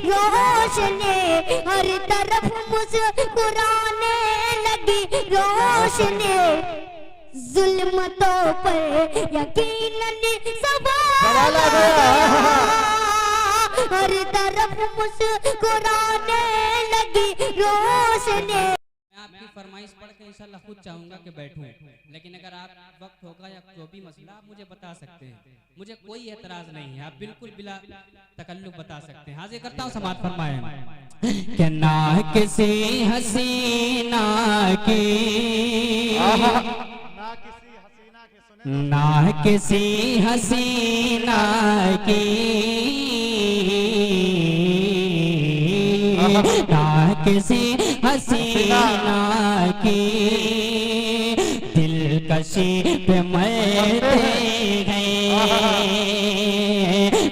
रोशनी, हर तरफ मुस्कुराने लगी रोशनी, जुल्मतों पर यकीनन सवाल आ गया, हर तरफ मुस्कुराने लगी रोशनी। आपकी फरमाइश पढ़ के इंशाल्लाह खुद चाहूंगा कि बैठूं, लेकिन अगर आप वक्त होगा या जो भी मसला आप मुझे बता सकते हैं, मुझे कोई एतराज नहीं है, आप बिल्कुल बिला तकल्लुफ बता सकते हैं। हाजिर करता हूं, समाअत फरमाएं। क्या ना किसी हसीना की, ना किसी हसीना की, ना किसी हसीना की दिलकशी पे मरते गए,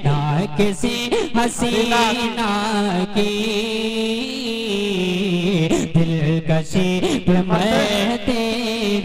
ना किसी हसीना की दिलकशी पे मरते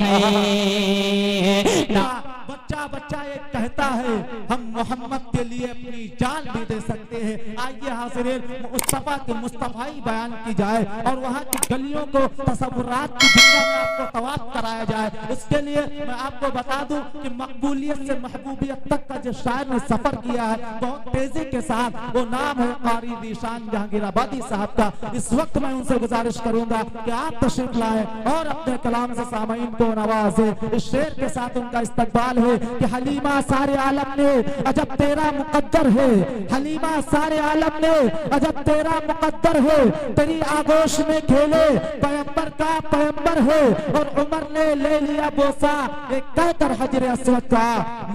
गए। ना बच्चा बच्चा एक कहता है हम मोहम्मद के लिए अपनी जान भी दे सकते हैं। आइए हाज़िरीन, मुस्तफ़ा के मुस्तफ़ाई बयान की जाए और वहाँ की गलियों को तसव्वुरात की दुनिया में आपको तवाफ कराया जाए। उसके लिए मैं आपको बता दूं कि मकबूलियत से महबूबियत तक का जो शायर ने सफर किया है बहुत तेजी के साथ, वो नाम है क़ारी ज़ीशान जहांगीराबादी साहब का। इस वक्त मैं उनसे गुजारिश करूंगा कि आप तशरीफ लाए और अपने कलाम से सामईन को नवाजे। इस शेर के साथ उनका इस्तकबाल है कि हलीमा सारे आलम ने अजब तेरा मुकद्दर है, हलीमा सारे आलम ने अजब तेरा मुकद्दर है, तेरी आगोश में खेले पैगंबर का पैगंबर है, और उमर ने ले लिया बोसा एक कहकर हजर अस्वद का,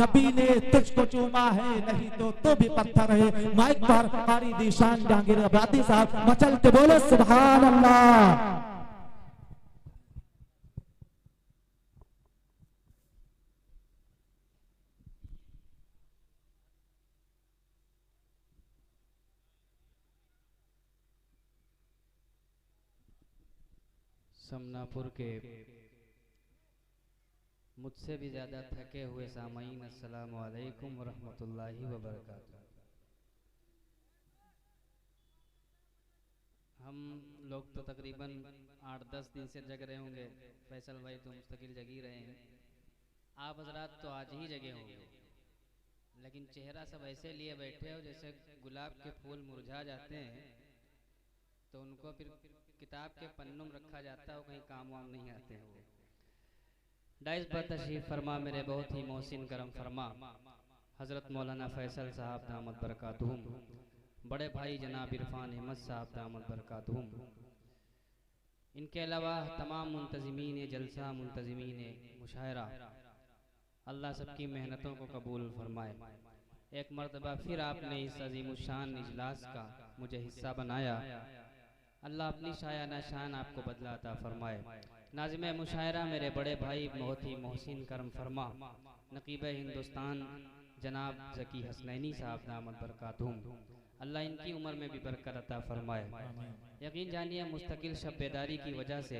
नबी ने तुझको चूमा है नहीं तो भी पत्थर है। माइक पर क़ारी ज़ीशान जहांगीराबादी साहब मचलते बोले सुभान अल्लाह। समनापुर के मुझसे भी ज़्यादा थके हुए सामईन, अस्सलामु अलैकुम व रहमतुल्लाहि व बरकातुहू। हम लोग तो तकरीबन 8-10 दिन से जग रहे होंगे, फैसल भाई तो मुस्तकिल जग ही रहे हैं, आप हजरात तो आज ही जगे होंगे, लेकिन चेहरा सब ऐसे लिए बैठे हो जैसे गुलाब के फूल मुरझा जाते हैं तो उनको फिर किताब के पन्नों में रखा जाता है, कहीं काम वाम नहीं आते हैं वो। डाइस पर तशरीफ फरमा मेरे बहुत ही मोहसिन करम फरमा हज़रत मौलाना फैसल साहब दामद बरकातुहुम, बड़े भाई जनाब इरफान अहमद साहब दामद बरकातुहुम, इनके अलावा तमाम मुंतज़िमीन जलसा, मुंतज़िमीन मुशायरा, अल्लाह सबकी मेहनतों को कबूल फरमाए। एक मरतबा फिर आपने इस अज़ीमुश्शान इजलास का मुझे हिस्सा बनाया, अल्लाह अपनी शायाना शान आपको बदला अता फरमाए। नाज़िम मुशायरा मेरे बड़े भाई बहुत ही मोहसिन करम फरमा नकीब हिंदुस्तान जनाब ज़की हसनैनी साहब दामद बरकातुहुम, अल्लाह इनकी उम्र में भी बरकत अता फरमाए। यकीन जानिए मुस्तकिल शब बेदारी की वजह से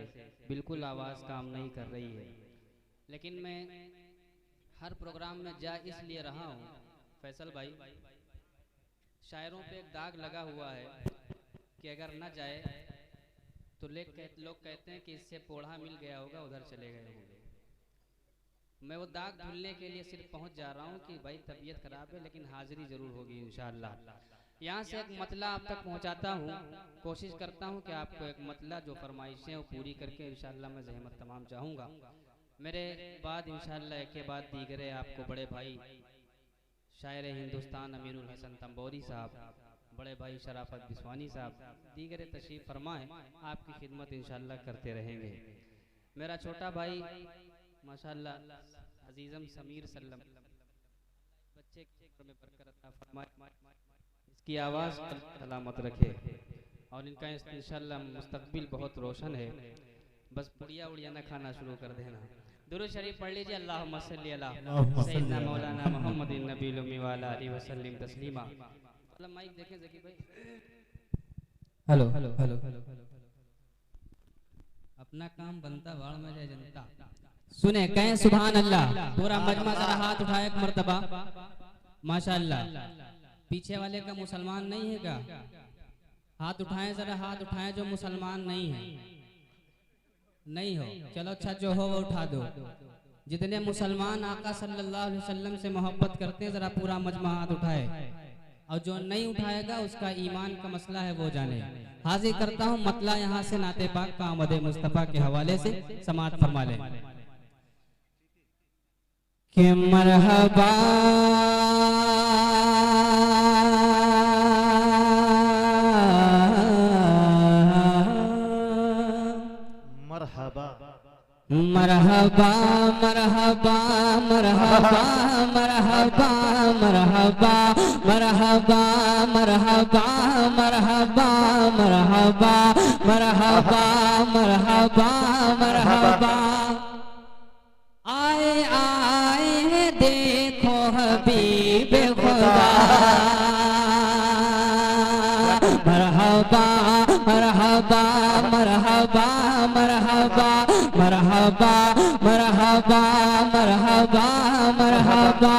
बिल्कुल आवाज़ काम नहीं कर रही है, लेकिन मैं हर प्रोग्राम में जा इसलिए रहा हूँ फैसल भाई, शायरों पे एक दाग लगा हुआ है कि अगर न जाए तो लोग कहते हैं कि इससे पोढ़ा मिल गया होगा, उधर चले गए होंगे। मैं वो दाग धुलने के लिए सिर्फ पहुंच जा रहा हूं कि भाई तबीयत खराब है लेकिन हाजिरी जरूर होगी इंशाअल्लाह। यहाँ से एक मतला आप तक पहुंचाता हूँ, कोशिश करता हूँ कि आपको एक मतला जो फरमाइशें वो पूरी करके इंशाअल्लाह मैं ज़हमत तमाम चाहूँगा। मेरे बाद इंशाअल्लाह एक के बाद दीगरे आपको बड़े भाई शायर हिंदुस्तान अमीरुल हसन तंबोरी साहब, बड़े भाई शराफत बिस्वानी साहब, दीगरे तशरीफ़ फरमाएं, आपकी खिदमत इंशाअल्लाह करते रहेंगे। मेरा छोटा भाई माशाअल्लाह अजीज़म समीर सल्लम, बच्चे में बरकत अता फरमाए, इसकी आवाज़ सलामत रखे और इनका इंशाअल्लाह मुस्तकबिल बहुत रोशन है। बस पुड़िया उड़िया न खाना शुरू कर देना। दुरूद शरीफ पढ़ लीजिए, अल्लाहुम्मा सल्ली अला सय्यिदना मौलाना मुहम्मदिन नबील उम्मी व अला आलिहि व सल्लिम तस्लीमा। माइक देखें ज़की भाई। हेलो हेलो हेलो, अपना काम बनता वाड़ में जाए जनता। सुने कहें सुभान अल्लाह। पूरा मजमा जरा हाथ उठाए एक मर्तबा। माशाअल्लाह। पीछे वाले का मुसलमान नहीं है क्या? हाथ उठाएं जरा, हाथ उठाएं जो मुसलमान नहीं है। नहीं हो, चलो अच्छा जो हो वो उठा दो। जितने मुसलमान आका सल्लल्लाहु अलैहि वसल्लम से मोहब्बत करते हैं जरा पूरा मजमा हाथ उठाए, और जो नहीं उठाएगा उसका ईमान का मसला है वो जाने। हाजिर करता हूँ मतला यहाँ से नाते पाक का आमद मुस्तफ़ा के हवाले से समाअत फरमा ले कि मरहबा मरहबा मरहबा मरहबा मरहबा मरहबा मरहबा मरहबा मरहबा मरहबा मरहबा मरहबा मरहबा आए आए देखो हबीब खुदा मरहबा मरहबा मरहबा मरहबा मरहबा मरहबा मरहबा मरहबा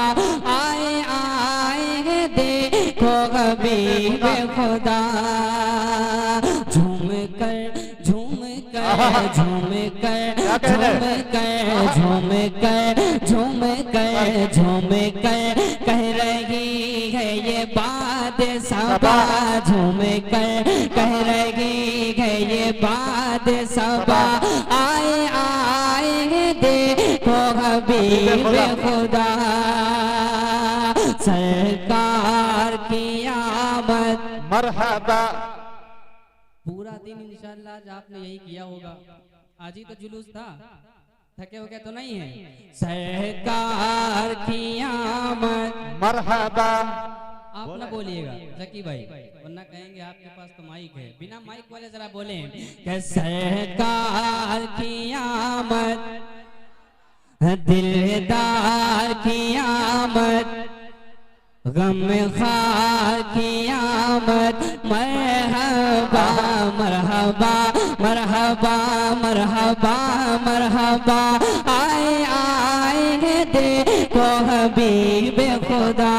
आए आए देखो हबीब खुदा झूम कर झूम कर झूम कर झूम कर झूम कर झूम कर झूम कर कह रही है ये बात सबा झूम कर कह रही है ये बात सबा आए आए देखो हबीब खुदा सरकार की आमद मरहबा। पूरा दिन इंशाअल्लाह आज आपने यही किया होगा। आज ही तो जुलूस था, थके हो गया तो नहीं है। सरकार की आमद मरहबा। आप ना बोलिएगा जकी भाई, वरना कहेंगे आपके पास तो माइक है। बिना माइक वाले जरा बोले कि सरकार की आमद दिलदार की आमद गम खार की आमद मरहबा मरहबा मरहबा मरहबा मरहबा आए आए देखो हबीब खुदा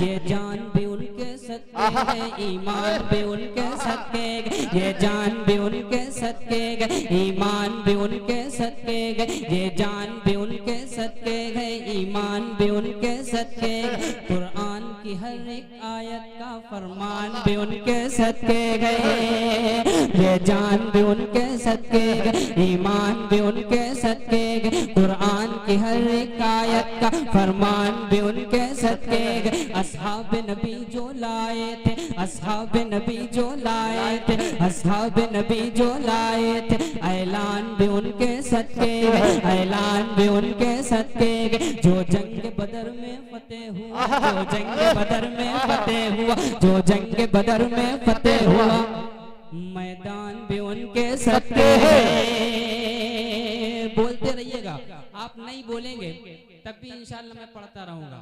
ये जान भी उनके सदके है, ईमान भी उनके सदके, ये जान भी उनके सदके गए, ईमान भी उनके सदके गए, ये जान भी उनके सदके गए, ईमान भी उनके सदके गए। कुरान की हर एक आयत का फरमान भी उनके सदके गए, ये जान भी उनके सदके गए, ईमान भी उनके सदके गए। कुरान की हर एक आयत का फरमान भी उनके सदके गए। असहाब नबी जो लाए थे, असहाब नबी जो लाए थे, असहाब नबी जो लाए थे, ऐलान भी उनके सदके गए, ऐलान भी उनके सदके गए। जो जंग बदर में फतेह हुआ, जो जंग बदर में फतेह हुआ, जो जंग बदर में फतेह हुआ, मैदान भी उनके सदके हैं। बोलते रहिएगा, आप नहीं बोलेंगे तब भी इंशाअल्लाह मैं पढ़ता रहूंगा।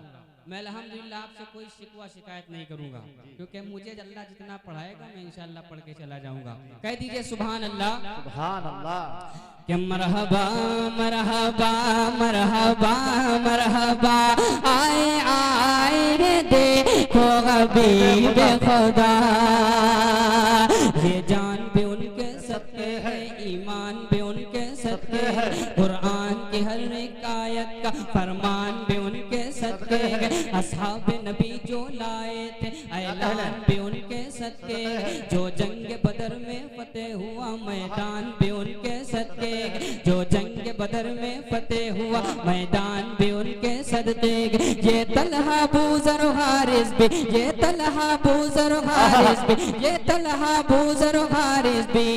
मैं अल्हम्दुलिल्लाह आपसे कोई शिकवा शिकायत नहीं करूंगा, क्योंकि मुझे अल्लाह जितना पढ़ाएगा मैं इंशाअल्लाह पढ़ के चला जाऊंगा। कह दीजिए सुभान अल्लाह सुभान अल्लाह। कि मरहबा मरहबा मरहबा मरहबा आए आए देखो हबीब खुदा ये जान भी उनके सदके है, ईमान भी उनके सदके है। कुरान की हर एक आयत का फरमान भी उनके सदके है। असहाब नबी जो लाए थे, ऐलान भी उनके सदके है। जो जंग बदर में फतेह हुआ, मैदान भी उनके सदके है। जो जंग बदर में फतेह हुआ, मैदान भी उनके सदके है। ये तलहा बूज़र हारिस भी, ये तलहा बूज़र हारिस भी, ये तलहा बूज़र हारिस भी,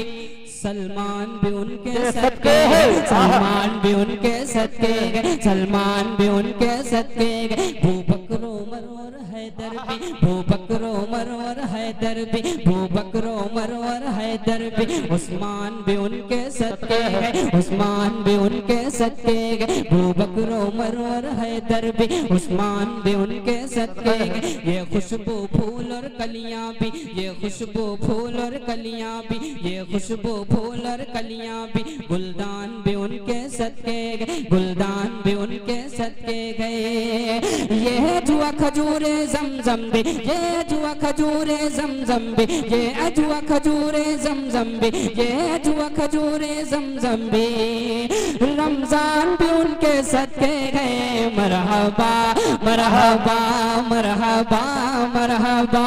सलमान भी उनके सदके है, सलमान भी उनके सदके है, सलमान भी उनके सदके है। भू बकर उमर और हैदर भी, भू बकर उमर और हैदर भी, भू बकर उमर और हैदर भी, उस्मान भी उनके सदके है, उस्मान भी उनके सदके है। भू बकर उमर और हैदर भी, उस्मान भी उनके सदके है। ये खुशबू फूल और कलियां भी, ये खुशबू फूल और कलियां भी, ये खुशबू फूल और कलियां भी, गुलदान भी उनके सदके गए, गुलदान भी उनके सदके गए। ये जुआ खजूरे जमजम भी, ये जुआ खजूरे जमजम भी, ये जुआ खजूरे जमजम भी, ये जुआ खजूरे जमजम भी, रमजान भी उनके सदके गए। मरहबा मरहबा मरहबा मरहबा,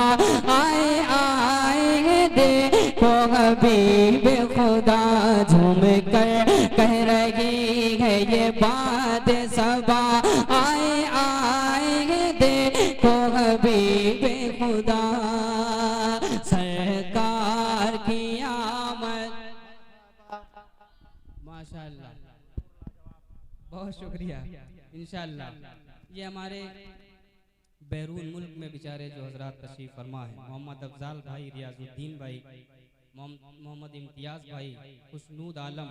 आए आए देखो हबीब खुदा, झूम कर कह रही है ये बात सबा, आए आए देखो हबीब खुदा, सरकार की आमद। माशाअल्लाह, बहुत शुक्रिया। इंशाअल्लाह ये हमारे बैरून मुल्क में बेचारे जो हजरात तशरीफ फरमा है, मोहम्मद अफजाल भाई, रियाजुद्दीन भाई, मोहम्मद इम्तियाज भाई, खुशनूद आलम,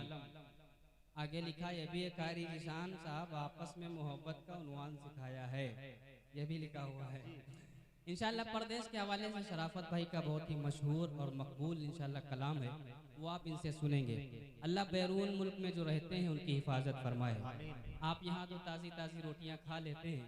आगे लिखा ये भी कारी निशान साहब आपस में मोहब्बत का उन्वान सिखाया है, ये भी लिखा हुआ है। इंशाल्लाह परदेश के हवाले से शराफत भाई का बहुत ही मशहूर और मकबूल इंशाल्लाह कलाम है, वो आप इनसे सुनेंगे। अल्लाह बैरून मुल्क में जो रहते हैं उनकी हिफाजत फरमाए। आप यहाँ तो ताज़ी ताज़ी रोटियाँ खा लेते हैं,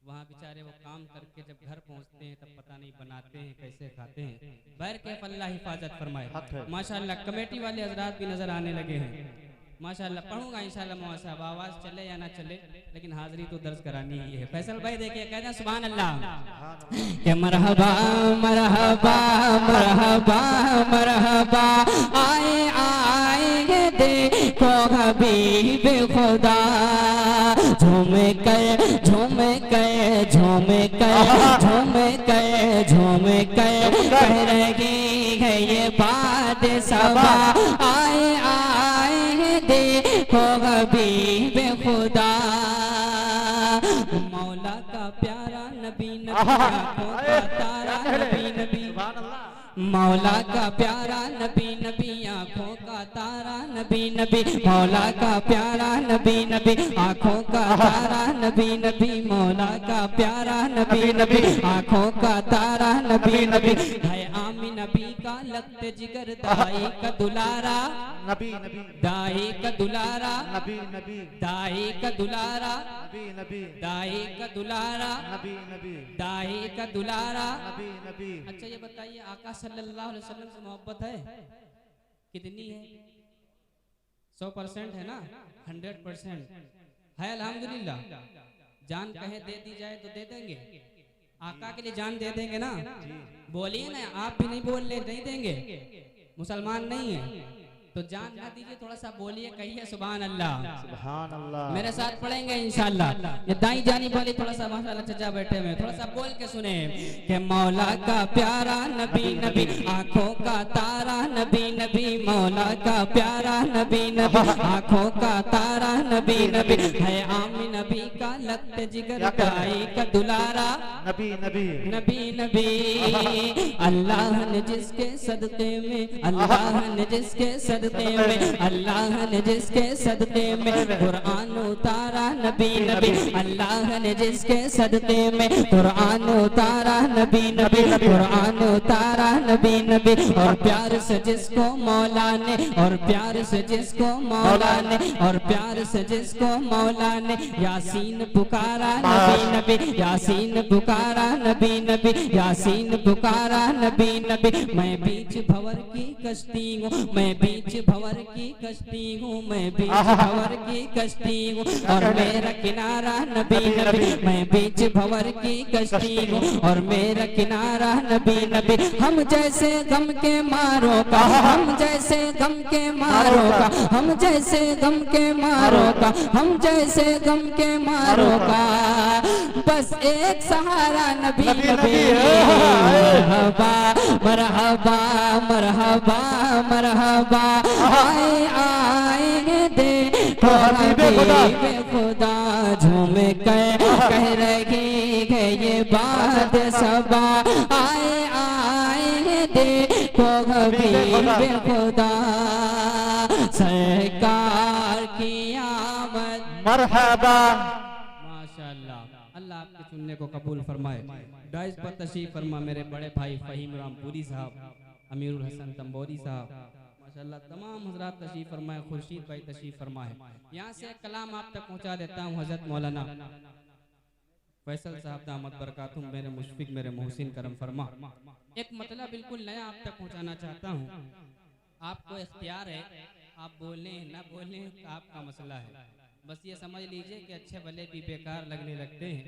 वहाँ बेचारे वो काम करके जब घर पहुँचते हैं तब पता नहीं बनाते हैं कैसे खाते हैं। बैर के अल्लाह हिफाजत फरमाए। माशाल्लाह कमेटी वाले हजरात भी नजर आने लगे हैं। माशाल्लाह पढ़ूंगा इंशाल्लाह मौला साहब, आवाज चले या ना चले लेकिन हाजिरी तो दर्ज करानी ही है। फैसल भाई देखिए कहते हैं सुभान अल्लाह के मरहबा मरहबा मरहबा मरहबा, आए आए देखो हबीब खुदा, झूम कर झूम कर झूम कर झूम कर झूम कर कह रही है ये बात सबा, आए आए देखो हबीब खुदा, मौला का प्यारा नबी नबी, आँखों का तारा नबी नबी, मौला का प्यारा नबी नबी, आँखों का तारा नबी नबी, मौला का प्यारा नबी नबी, आँखों का तारा नबी नबी, मौला का प्यारा नबी नबी, आँखों का तारा नबी नबी, है आमी नबी का लगते जिगर, दाई का दुलारा नबी नबी, दाई का दुलारा नबी नबी, दाई का दुलारा नबी नबी, दाई का दुलारा नबी नबी, दाई का दुलारा। नबी नबी। अच्छा ये बताइए आका सल्लल्लाहु अलैहि वसल्लम से मोहब्बत है कितनी है? 100% है ना? 100% है अल्हम्दुलिल्लाह। जान कहे दे दी जाए तो दे देंगे, आका के लिए जान दे देंगे ना? बोलिए ना, आप भी नहीं बोल ले, नहीं देंगे, मुसलमान नहीं है तो जान ना दीजिए, थोड़ा सा बोलिए, कहिए सुभान अल्लाह। सुभान अल्लाह। मेरे साथ पढ़ेंगे इंशाल्लाह। ये दाई जानी वाली थोड़ा सा माशाल्लाह चचा बैठे हुए, थोड़ा सा बोल के सुने कि मौला का प्यारा नबी नबी, आँखों का तारा नबी नबी, मौला का प्यारा नबी नबी, आँखों का तारा नबी नबी, है आमी नबी का लगते जिगर, दाई का दुलारा नबी नबी, नबी नबी। अल्लाह ने जिसके सदके में, अल्लाह ने जिसके सदके में, अल्लाह ने जिसके सदके में कुरान उतारा नबी नबी, अल्लाह ने जिसके सदके में कुरान उतारा नबी नबी, कुरान उतारा नबी नबी। और प्यार से जिसको मौला ने, और प्यार से जिसको मौला ने, और प्यार से जिसको मौला ने यासीन पुकारा नबी नबी, यासीन पुकारा नबी नबी, यासीन पुकारा नबी नबी। मैं बीच भंवर की कश्ती हूँ, मैं बीच भंवर की कश्ती हूँ, मैं बीच भंवर की कश्ती हूँ, और मेरा किनारा नबी नबी, मैं बीच भंवर की कश्ती हूँ, और मेरा किनारा नबी नबी। हम जैसे गम के मारों का, हम जैसे गम के मारों का, हम जैसे गम के मारों का, हम जैसे गम के मारों का, बस एक सहारा नबी नबी। मरहबा मरहबा मरहबा मरहबा, आए आए देखो हबीब खुदा, झूम कर कह रही है ये बात सबा, आए आए देखो हबीब खुदा, सरकार की आमद। मरहबा। माशाअल्लाह, अल्लाह आपके सुनने को कबूल फरमाए। डाइस पर तशरीफ फरमा मेरे बड़े भाई फहीम रामपुरी साहब, अमीरुल हसन तंबोरी साहब, माशाल्लाह तमाम हजरात तशरीफ फरमाए, खुर्शीद भाई तशरीफ फरमाए। यहाँ से कलाम आप तक पहुँचा देता हूँ हजरत मौलाना फैसल साहब दामद बरकातुम, मेरे मुशफिक मेरे मोहसिन करम फरमा। एक मतलब बिल्कुल नया आप तक पहुँचाना चाहता हूँ। आपको इख्तियार है, आप बोलें ना बोलें आपका मसला है, बस ये समझ लीजिए कि अच्छे भले भी बेकार लगने लगते हैं,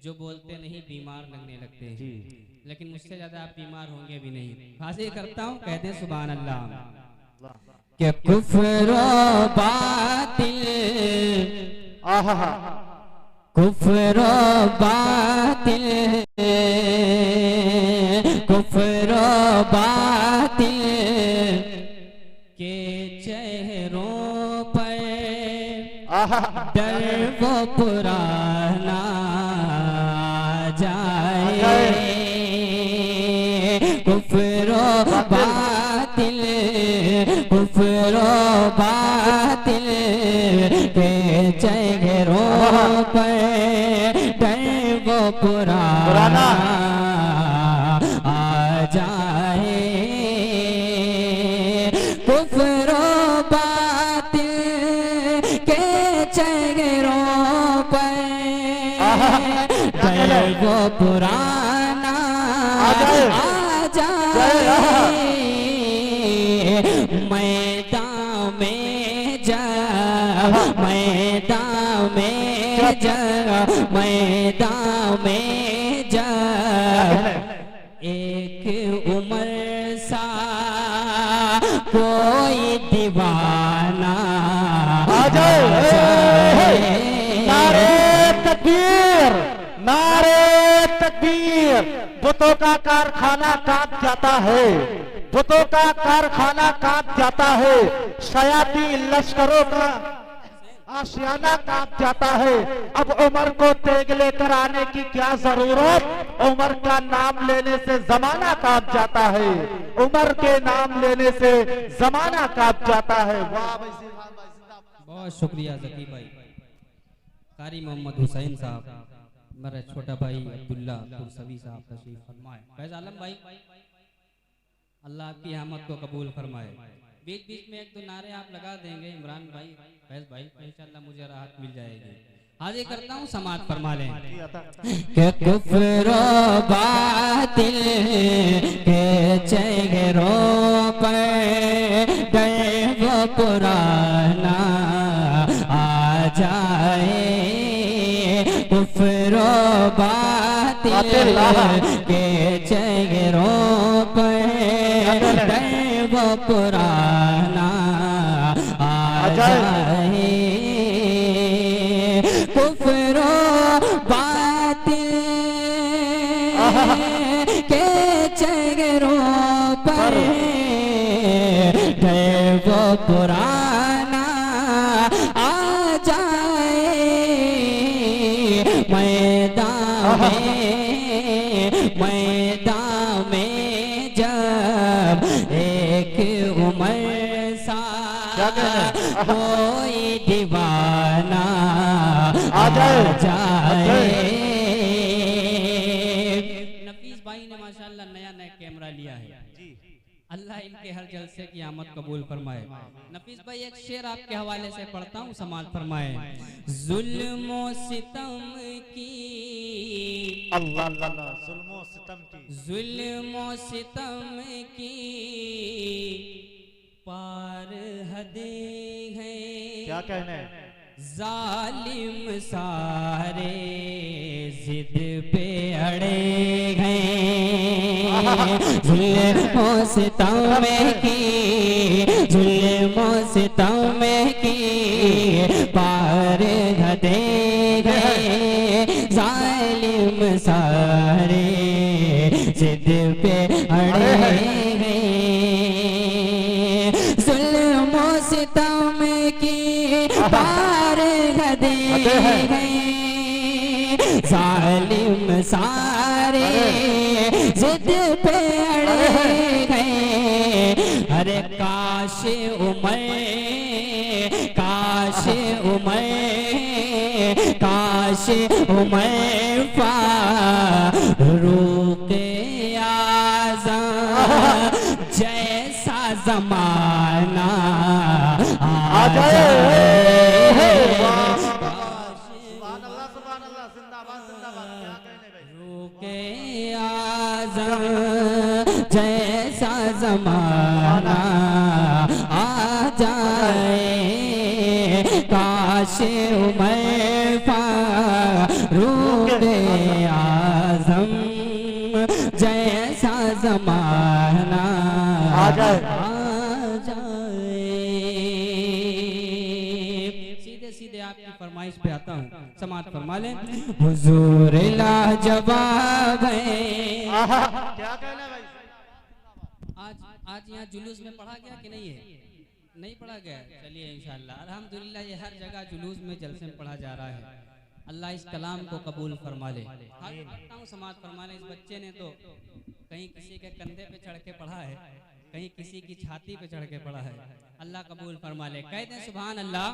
जो बोलते नहीं बीमार लगने लगते हैं, लेकिन मुझसे ज्यादा आप बीमार होंगे भी नहीं। हाजिर करता हूँ, कहते सुभान अल्लाह। के कुफ्र बातिल, आहा कुफ्र बातिल, कुफ्र बातिल के चेहरों पर आहा डर वो पुराना जाए। कुफ्र बातिल, कुफ्र बातिल के चेहरों पर डर वो पुराना आ जाए। कुफ्र बातिल के चेहरों पर डर वो पुराना आ जाए। मैदान में जब, मैदान में जब, मैदान में जब एक उम्र सा कोई दीवाना आ जाए। नारे तकबीर, नारे तकबीर। बुतों का कारखाना कांप जाता है, बुतों का कारखाना कांप जाता है, शयाती लश्करों का आशियाना कांप जाता है। अब उमर को तेग लेकर आने की क्या जरूरत, उमर का नाम लेने से जमाना कांप जाता है, उमर के नाम लेने से जमाना कांप जाता है। वाह भाई, बहुत शुक्रिया जकी भाई। कारी मोहम्मद हुसैन साहब, मेरा छोटा भाई अब्दुल्ला सभी साहब तशरीफ फरमाए। फैज आलम भाई, अल्लाह आपकी हमत को कबूल फरमाए। बीच बीच में एक दो नारे आप लगा देंगे इमरान भाई, फैज भाई, तो इंशाल्लाह मुझे राहत मिल जाएगी। हाजिर करता हूँ, समात फरमा लें। के कुफ्र बातिल के चेहरों पर डर वो पुराना आ जाए। कुफ्र बातिल के चेहरों पर डर वो पुराना आ जाए। कुफ्र बातिल के चेहरों पर डर वो पुराना आ जाए। मैदान में, मैदान में जब एक उम्र सा कोई दीवाना आ जाए। नफीस भाई ने माशाल्लाह नया नया कैमरा लिया है, अल्लाह इनके हर जलसे की आमद कबूल फरमाए। नफीस भाई एक शेर आपके हवाले से पढ़ता हूँ, समाज फरमाए। जुल्म सितम की, अल्लाह अल्लाह, जुल्म सितम की, जुल्म सितम की पार हदें हैं। क्या कहने, जालिम सारे जिद पे अड़े हैं। जुल्म सितम की, जुल्म सितम की पार हदें हैं। जालिम सारे जिद पे अड़े हैं। जुल्म सितम की पार हदें हैं। जालिम सारे जिद पे अड़े गए। अरे काश उमर, काश उमर, काश उमर फारूक आज़म जैसा जमाना आ जाए। रूके आज़म जैसा जमाना आ जाए, काश उमर फारूक आज़म जैसा जमाना आ जाए। सीधे सीधे आपकी फरमाइश पे आता हूँ, समात फरमा लें। हुजूर लाजवाब है। क्या कहना भाई? आज यहाँ जुलूस में पढ़ा गया कि नहीं है? नहीं पढ़ा गया? चलिए इंशाअल्लाह अल्हम्दुलिल्लाह ये हर जगह जुलूस में जलसे में पढ़ा जा रहा है। अल्लाह इस कलाम को कबूल फरमा ले। करता हूँ समात फरमा ले। इस बच्चे ने तो कहीं किसी के कंधे पे चढ़ के पढ़ा है, कहीं किसी की छाती पे चढ़ के पढ़ा है। अल्लाह कबूल फरमा ले। कहते हैं सुभान अल्लाह।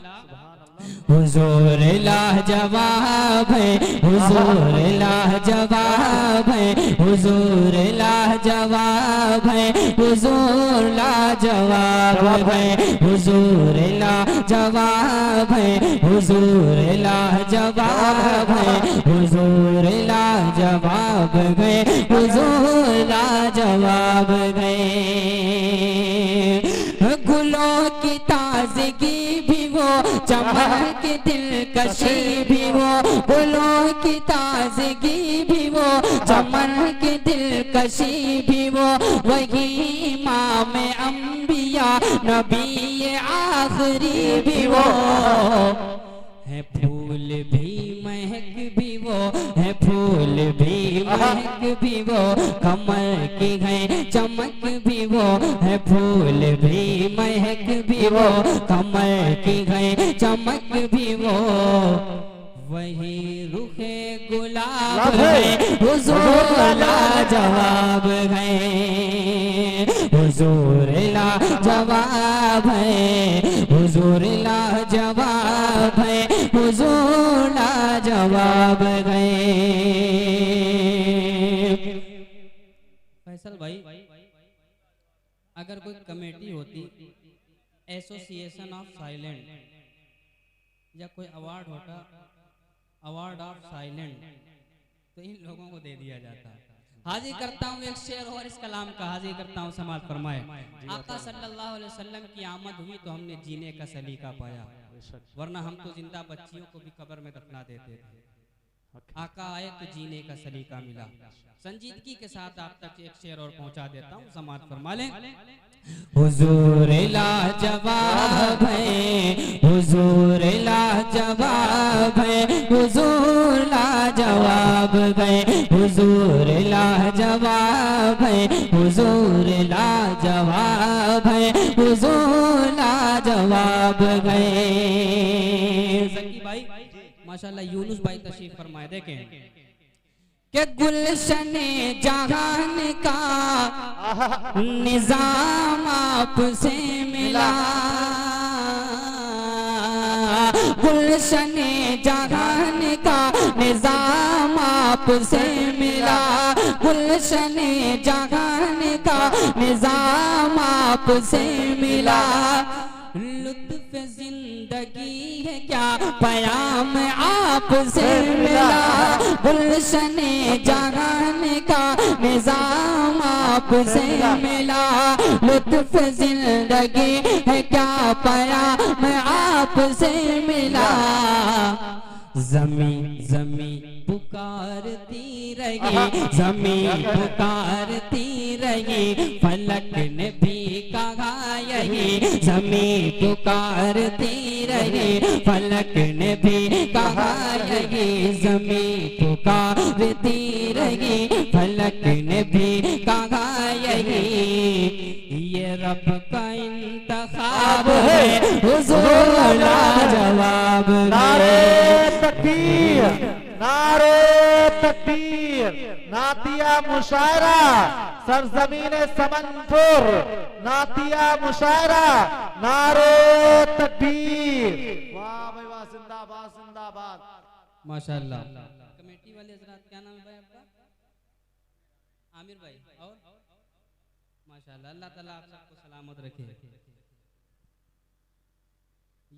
हुजूर लाजवाब है, हुजूर लाजवाब है, हुजूर लाजवाब है, हुजूर लाजवाब है, हुजूर लाजवाब है, हुजूर लाजवाब है, हुजूर लाजवाब है, हुजूर लाजवाब है। गुलों की ताजगी भी वो, चमक दिलकशी भी वो, गुलों की ताजगी भी वो, चमक दिलकशी भी वो, वही इमाम अंबिया नबी आखिरी भी वो है। फूल भी महक भी वो है, फूल भी महक भी वो, कमर की है चमक भी वो है, फूल भी महक भी वो, कमर की है चमक भी वो, वही रुखे गुलाब है, हुजूर लाजवाब है, हुजूर लाजवाब है, हुजूर लाजवाब है, हुजूर लाजवाब है। फैसल भाई, अगर कोई कमेटी होती एसोसिएशन ऑफ साइलेंट, या कोई अवार्ड होता अवार्ड ऑफ साइलेंट, तो इन लोगों को दे दिया जाता। हाजिर करता हूँ एक शेर और इस कलाम का हाजिर करता हूँ, समाज फरमाए। आका सल्लल्लाहु अलैहि वसल्लम की आमद हुई तो हमने जीने का सलीका पाया, वरना हम तो जिंदा बच्चियों को भी कब्र में दफना देते थे। आका आए तो जीने का सलीका मिला। संजीदगी के साथ आप तक एक शेर और पहुंचा देता हूँ, समाज फरमा लें। हुजूर लाजवाब है, हुजूर लाजवाब है, हुजूर लाजवाब है, हुजूर लाजवाब है, हुजूर लाजवाब है, हुजूर लाजवाब है। जकी भाई माशाल्लाह यूनुस भाई तशरीफ फरमाए। देखें कि गुलशने जहान का निजाम आपसे मिला, गुलशने जहान का निजाम आपसे मिला, गुलशने जहान का निजाम आपसे मिला, लुत्फ जिंदगी है क्या पयाम आपसे मिला, गुलशने जहान का निजाम आपसे मिला, लुत्फ जिंदगी है क्या पयाम आपसे मिला। जमी जमी पुकारती रही, जमी पुकारती रही, फलक ने भी कहा यही, जमी पुकारती रही, फलक ने भी कहा यही, जमी पुकारती रही, फलक ने भी कहा यही, ये रब का इंतखाब है, हुजूर लाजवाब है। तकबीर, नारे तकबीर, नातिया मुशायरा, सरजमीन समनपुर, नातिया मुशायरा, नारे तकबीर। वाह भाई वाह, जिंदाबाद जिंदाबाद। माशाअल्लाह। कमेटी वाले हजरात, क्या नाम है भाई आपका? आमिर भाई। और माशाल्लाह, अल्लाह ताला आप सबको सलामत रखे।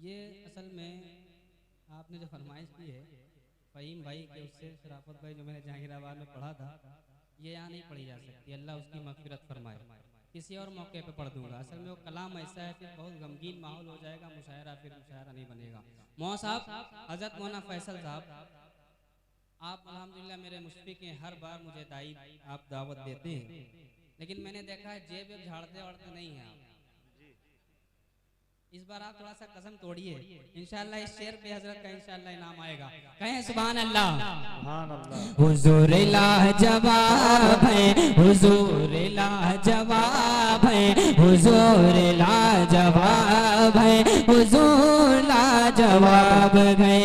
ये असल में आपने जो फरमाइश की है फ़हीम भाई के उससे शराफत भाई जो मैंने जहांगीराबाद में पढ़ा था, ये यहाँ नहीं पढ़ी जा सकती। अल्लाह उसकी मग़फ़िरत फरमाए। किसी और मौके पे पढ़ दूंगा। असल में वो कलाम ऐसा है, फिर बहुत गमगीन माहौल हो जाएगा, मुशायरा फिर मुशायरा नहीं बनेगा। मौला साहब, हज़रत मौलाना फैसल साहब, आप अल्हम्दुलिल्लाह मेरे मुशफ़िक़ हैं, हर बार मुझे दाई आप दावत देते हैं, लेकिन मैंने देखा है जेब झाड़ते वाड़ते नहीं हैं आप। इस बार आप थोड़ा सा कसम तोड़िए, इंशाअल्लाह इस शेर पे हजरत का इंशाअल्लाह इनाम आएगा। कहें सुभान अल्लाह। हुजूर लाजवाब है, हुजूर लाजवाब है, हुजूर लाजवाब है, हुजूर लाजवाब है।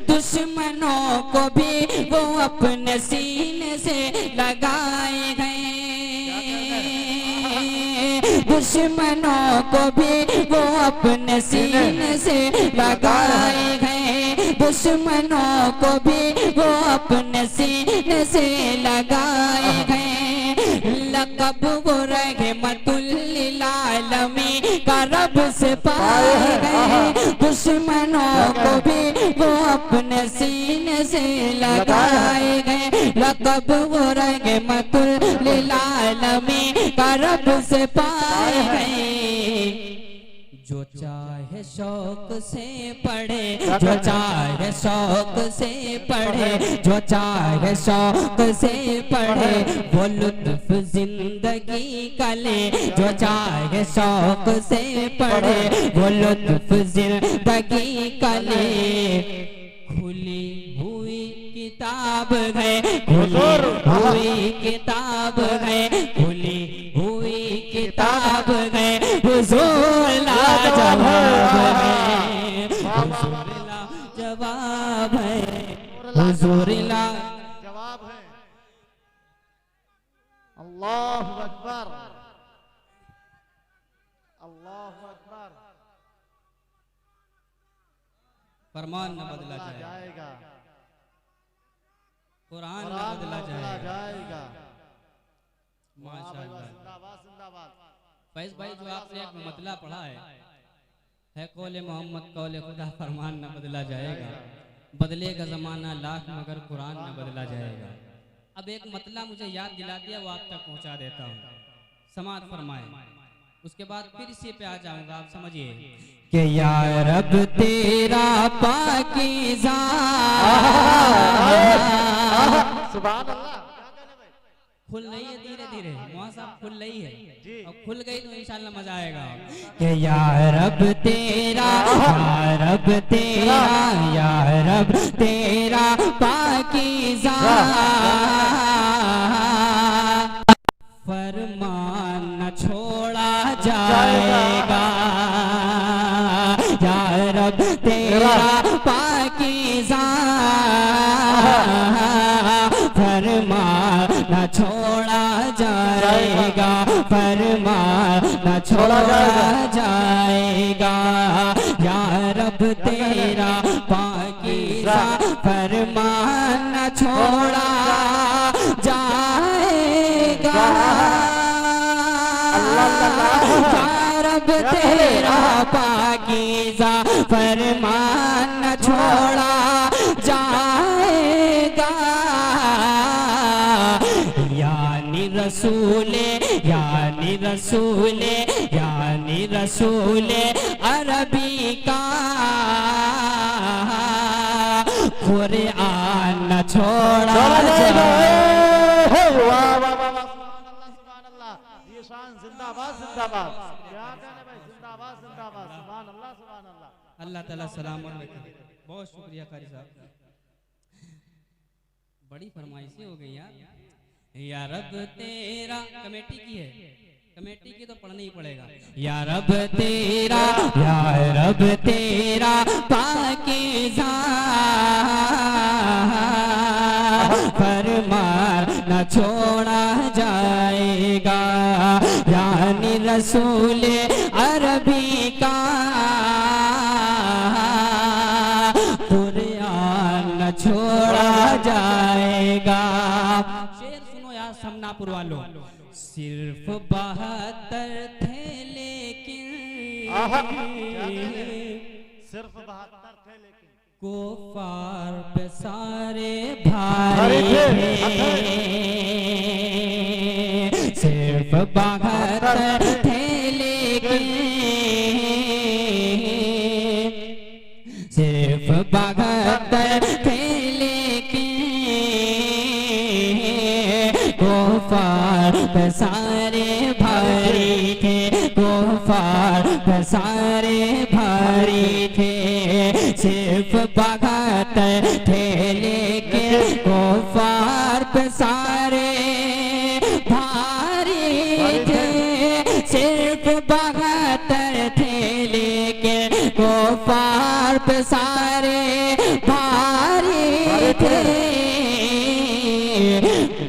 दुश्मनों को भी वो अपने सीने से लगाए गए, दुश्मनों को भी वो अपने सीने से लगाए गए, दुश्मनों को भी वो अपने सीने से लगाए गए। लक़ब वो रहमतुल्लिल आलमीन का रब से पाए गए, दुश्मनों को भी वो अपने सीने से लगाए गए। लक़ब वो रहमतुल्लिल आलमीन का रब से पाए गए। जो चाहे शौक से पढ़े, जो चाहे शौक से पढ़े, जो चाहे शौक से पढ़े, वो लुत्फ जिंदगी का ले। जो चाहे शौक से पढ़े, वो लुत्फ जिंदगी का ले। खुली हुई किताब है, खुली हुई किताब है, खुली हुई किताब है, हुजूर लाजवाब है, हुजूर लाजवाब है, हुजूर लाजवाब है। अल्लाहु अकबर, अल्लाहु अकबर। फरमान न बदला जाएगा, कुरान न बदला जाएगा। माशाअल्लाह। फैज भाई, जो आपने एक मतला पढ़ा है कौले मोहम्मद कौले खुदा, फरमान न बदला जाएगा, बदलेगा ज़माना लाख मगर कुरान न बदला जाएगा। अब एक मतला मुझे याद दिला दिया, वो आप तक पहुंचा देता हूँ, समात फरमाए, उसके बाद फिर इसी पे आ जाऊंगा, आप समझिए कि या रब तेरा पाकीज़ा। सुभान अल्लाह। खुल रही है धीरे धीरे, वहाँ साहब खुल रही है, और खुल गई तो इंशाल्लाह मजा आएगा। कि या रब तेरा, या रब तेरा, या रब तेरा पाकीज़ा फरमान न छोड़ा जाएगा। या रब तेरा पाकीज़ा फरमान न छोड़ा जाएगा, फरमान न छोड़ा जाएगा। या रब तेरा पाकीज़ा फरमान न छोड़ा जाएगा। या रब तेरा पाकीज़ा फरमान न छोड़ा जाएगा। यानी रसूले, यानी रसूले, यानी रसूले अरबी का कुरान न छोड़ा जाए। अल्लाह ताला सलामत रखे। बहुत शुक्रिया कारी साहब, बड़ी फरमाइशी हो गई यार। या रब तेरा कमेटी की है, कमेटी की तो पढ़ना ही पड़ेगा। या रब तेरा, या रब तेरा पाकीज़ा फरमान न छोड़ा जाएगा। यानी रसूले अरबी का कुरान न छोड़ा जाएगा। शेर सुनो या समनापुर वालों, सिर्फ 72 थे लेकिन सिर्फ 72 थे लेकिन कुफार पे सारे भारी थे। सिर्फ 72 थे लेकिन सिर्फ 72 थे लेकिन कुफार पे सारे भारी थे। कुफार पे सारे भारी थे। सिर्फ 72 थे लेकिन कुफार पे सारे भारी थे। सिर्फ 72 थे लेकिन कुफार पे सारे भारी थे।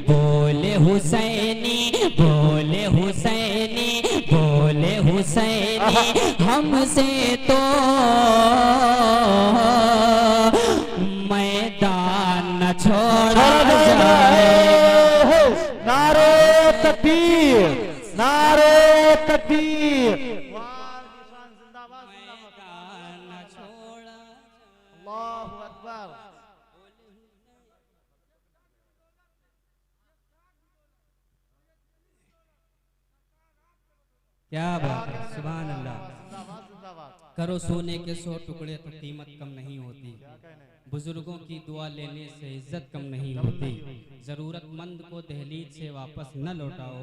बोले हुसैनी, बोले हुसैनी, बोले हुसैनी, हमसे तो मैदान न छोड़ा जाए। नारे तकबीर, नारे तकबीर, मैदान न छोड़ा। अल्लाहु अकबर। क्या बात है, सुभान अल्लाह। करो सोने के 100 टुकड़े तो कीमत कम नहीं होती। बुजुर्गों की दुआ लेने से इज्जत कम नहीं होती। जरूरतमंद को दहलीज से वापस न लौटाओ।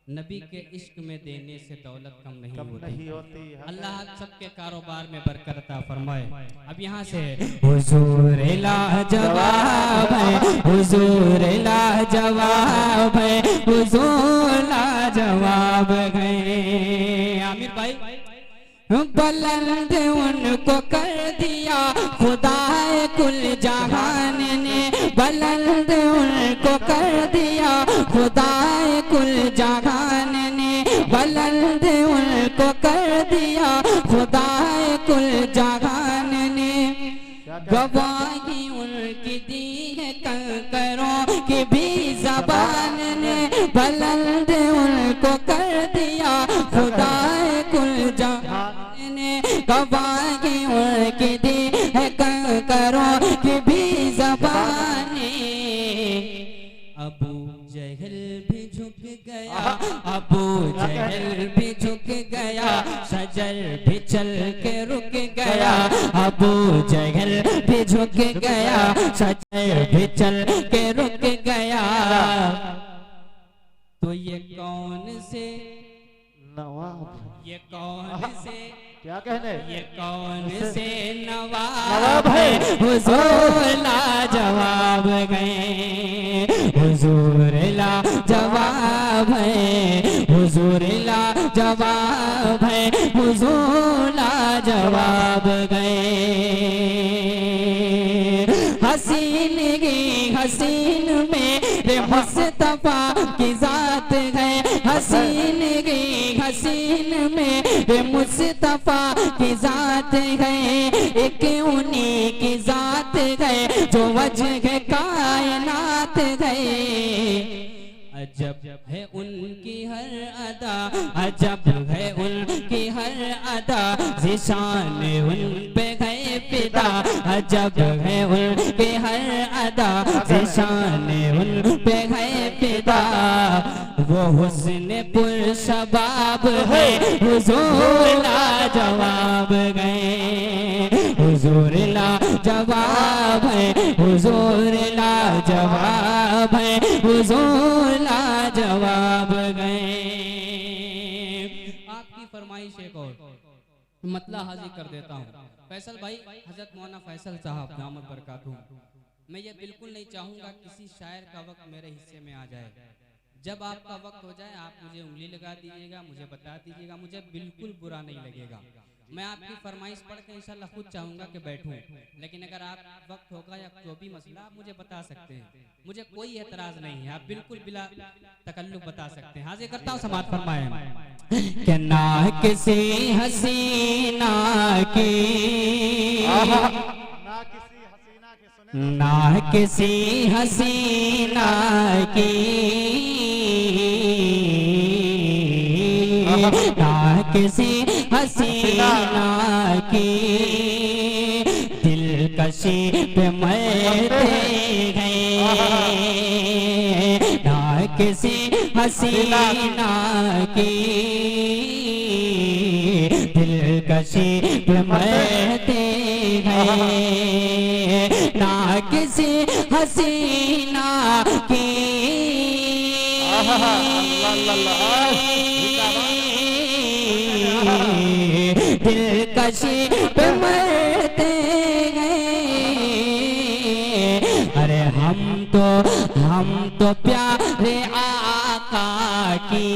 नबी के इश्क में देने से दौलत कम नहीं होती। अल्लाह सबके कारोबार में बरकत अता फरमाए। अब यहाँ से हुजूर लाजवाब है, हुजूर लाजवाब है, हुजूर लाजवाब है। आमिर भाई, बुलंद उनको कर दिया खुदाए कुल जहान ने। बुलंद उनको कर दिया खुदाए कुल जहान ने। बुलंद उनको कर दिया खुदाए कुल जहान ने। गवाही उनकी दी है कंकरों की भी जबान ने। बुलंद उनको कर दिया खुदाए कुल जहान ने। गवाही उनकी दी है कंकरों की भी जबान ने। अबू जहल भी झुक गया, अबू जहल भी झुक गया, सजल भी चल के रुक गया। अबू जहल भी झुक गया, सजल भी चल के रुक गया। तो ये कौन से नवाब, ये कौन से क्या कहने, ये कौन से नवाब है, हुजूर लाजवाब गए। हुजूर लाजवाब है, हुजूर लाजवाब है, हुजूर लाजवाब गए। हसीन की हसीन में रे मुस्तफा की जात है। हसीन की हसीन में रे मुस्तफा की जात है। एक उन्हीं की जात है जो वजह कायनात है। अजब है उनकी हर अदा, अजब है उनकी हर अदा, ज़िशान उन पे गए फिदा। अजब है उनकी हर अदा, ज़िशान उन पे गए फिदा। वो हुस्न पुरशबाब है, हुजूर लाजवाब गए। हुजूर लाजवाब है, हुजूर लाजवाब है, हुजूर लाजवाब गए। आपकी फरमाइश एक और मतलब हाजिर कर देता हूँ। फैसल भाई, हजरत मौलाना फैसल साहब दामत बरकातहू, मैं ये बिल्कुल नहीं चाहूँगा किसी शायर का वक्त मेरे हिस्से में आ जाए। जब आपका वक्त हो जाए आप मुझे उंगली लगा दीजिएगा, मुझे बता दीजिएगा, मुझे बिल्कुल बुरा नहीं लगेगा। मैं आपकी फरमाइश पढ़ के इंशाल्लाह खुद चाहूँगा कि बैठूं, लेकिन अगर आप वक्त होगा या जो भी मसला आप मुझे बता सकते हैं, मुझे कोई एतराज़ नहीं है, आप बिल्कुल बिला तकल्लुफ बता सकते हैं। हाजिर करता हूँ, समाअत फरमाएं। कि ना किसी हसीना की, ना किसी हसीना की किसी हसीना की दिलकशी पे मरते गए, ना किसी हसीना की दिलकशी पे मरते गए, ना किसी हसीना की दिलकशी पे मरते गए। अरे हम तो प्यारे आका की,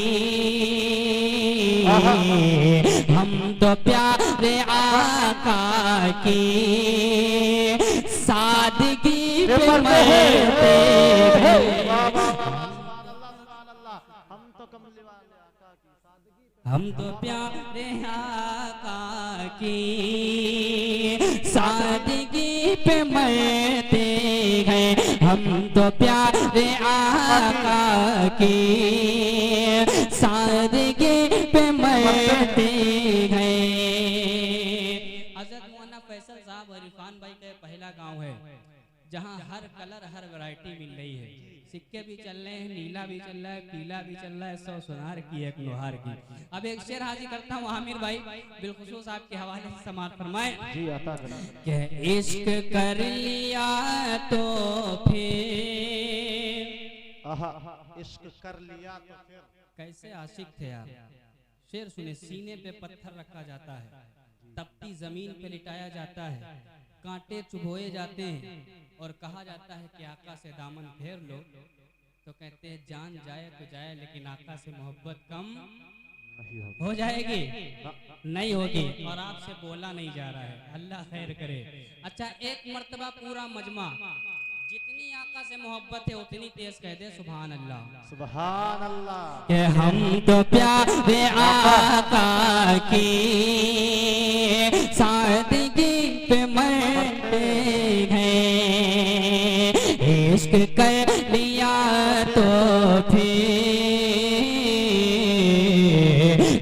हम तो प्यारे आका की सादगी पे मरते गए। हम तो प्यारे आका की सादगी पे मरते गए, हम तो प्यारे आका की सादगी पे मरते गए। हज़रत मौलाना फैसल साहब और इरफान भाई का पहला गांव है जहां हर कलर हर वैरायटी मिल रही है। सिक्के भी चल रहे हैं, नीला भी चल रहा है, पीला भी चल रहा है, 100 सुनार की एक लोहार की। अब एक शेर हाजिर करता हूँ आमिर भाई, बिलखुसूस आपके हवाले से समाअत फरमाएं कि इश्क कर लिया तो फिर, इश्क कर लिया तो फिर कैसे आशिक थे आप। शेर सुने, सीने पे पत्थर रखा जाता है, तपती जमीन पे लिटाया जाता है, कांटे चुभोए जाते हैं और कहा जाता है कि आका से दामन फेर लो, तो कहते हैं जान जाए तो जाए लेकिन आका से मोहब्बत कम हो जाएगी, नहीं होगी। और आपसे बोला नहीं जा रहा है, अल्लाह खैर करे। अच्छा, एक मर्तबा पूरा मजमा जितनी आका से मोहब्बत है उतनी तेज कह दे सुभान अल्लाह, सुभान अल्लाह। कि हम तो प्यारे आका की सादगी पे मरते हैं, इश्क कर लिया तो फिर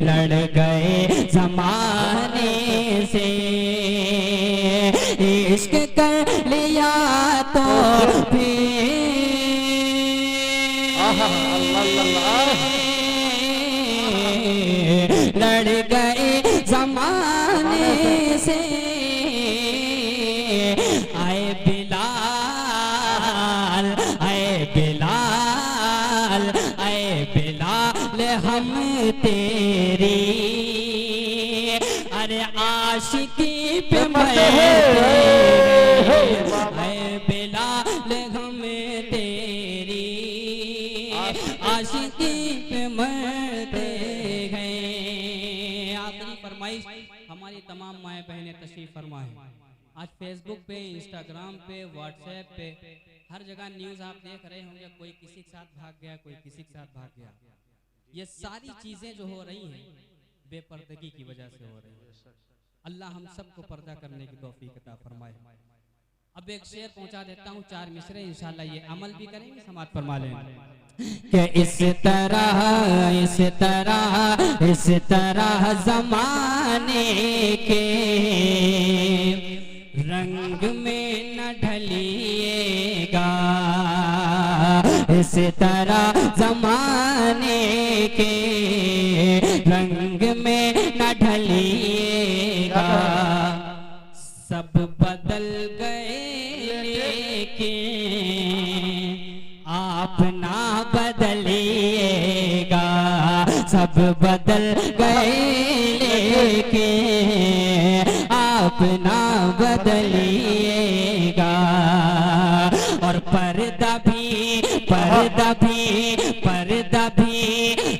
लड़ गए जमाने से, इश्क कर लिया तो फिर लड़ गए जमाने से। आए बिलाल, आए बिलाल, आए बिलाल हम तेरी अरे आशिकी पे मरते, आए बिलाल हम तेरी आशिकी पे मरते गए। आखिरी फरमाइश हमारी तमाम माएँ बहनें तशरीफ फरमा है। आज फेसबुक पे, इंस्टाग्राम पे, व्हाट्सएप पे हर जगह न्यूज़ आप देख रहे होंगे, कोई किसी के साथ भाग गया, कोई किसी के साथ भाग गया। ये सारी चीज़ें जो हो रही हैं बेपर्दगी की वजह से हो रही है। अल्लाह हम सबको पर्दा करने की तौफीक अता फरमाए। अब एक शेर पहुंचा देता हूँ, 4 मिसरे, इंशाल्लाह ये अमल भी करेंगे, समाअत फरमा लेंगे कि इस तरह ज़माने के रंग में न ढलिएगा, इस तरह ज़माने के रंग में न ढलिएगा। सब बदल गए लेकिन आप ना बदलिएगा, सब बदल गए लेकिन आप ना बदलिएगा। और पर्दा भी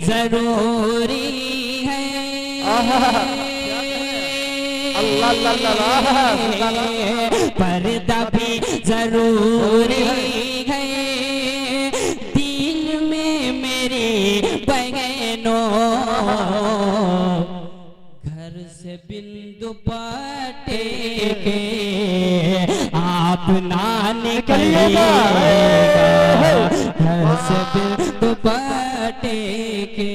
जरूरी है, पर्दा भी जरूरी है। दीन में मेरी बहनों घर से बिंदु पटे के आप ना निकलिएगा, घर से बिंदु पटे के